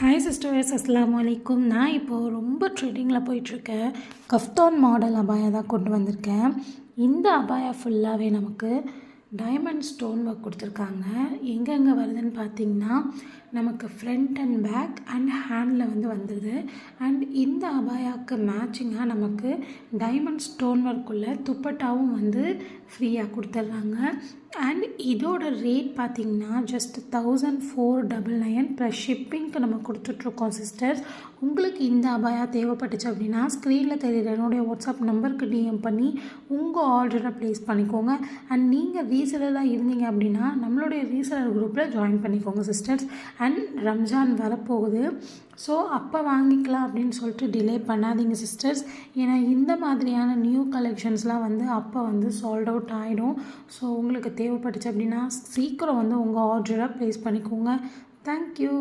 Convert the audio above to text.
Hi sisters, அஸ்ஸலாமு அலைக்கும். நான் இப்போது ரொம்ப ட்ரெண்டிங்கில் போயிட்டுருக்கேன் கஃப்தான் மாடல் அபாயா தான் கொண்டு வந்திருக்கேன். இந்த அபாயா ஃபுல்லாகவே நமக்கு டைமண்ட் ஸ்டோன் ஒர்க் கொடுத்துருக்காங்க. எங்கெங்கே வருதுன்னு பார்த்திங்கன்னா நமக்கு front and back and handle வந்துடுது. அண்ட் இந்த அபாயாவுக்கு மேட்சிங்காக நமக்கு டைமண்ட் ஸ்டோன் ஒர்க்குள்ள துப்பட்டாவும் ஃப்ரீயாக கொடுத்துட்றாங்க. அண்ட் இதோட ரேட் பார்த்திங்கன்னா ஜஸ்ட் 1499 ப்ளஸ் ஷிப்பிங்க்கு நம்ம கொடுத்துட்ருக்கோம் சிஸ்டர்ஸ். உங்களுக்கு இந்த அபாயா தேவைப்பட்டுச்சு அப்படின்னா ஸ்க்ரீனில் தெரியுற என்னுடைய வாட்ஸ்அப் நம்பருக்கு டிஎம் பண்ணி உங்கள் ஆர்டரை ப்ளேஸ் பண்ணிக்கோங்க. அண்ட் நீங்கள் ரீசெலராக இருந்தீங்க அப்படின்னா நம்மளுடைய ரீசெலர் குரூப்பில் ஜாயின் பண்ணிக்கோங்க சிஸ்டர்ஸ். அண்ட் ரம்ஜான் வரப்போகுது, ஸோ அப்போ வாங்கிக்கலாம் அப்படின்னு சொல்லிட்டு டிலே பண்ணாதீங்க சிஸ்டர்ஸ். ஏன்னா இந்த மாதிரியான நியூ கலெக்ஷன்ஸ்லாம் அப்போ சால்ட் அவுட் ஆகிடும். ஸோ உங்களுக்கு தேவைப்பட்டுச்சு அப்படின்னா சீக்கிரம் உங்கள் ஆர்டரை ப்ளேஸ் பண்ணிக்கோங்க. தேங்க்யூ.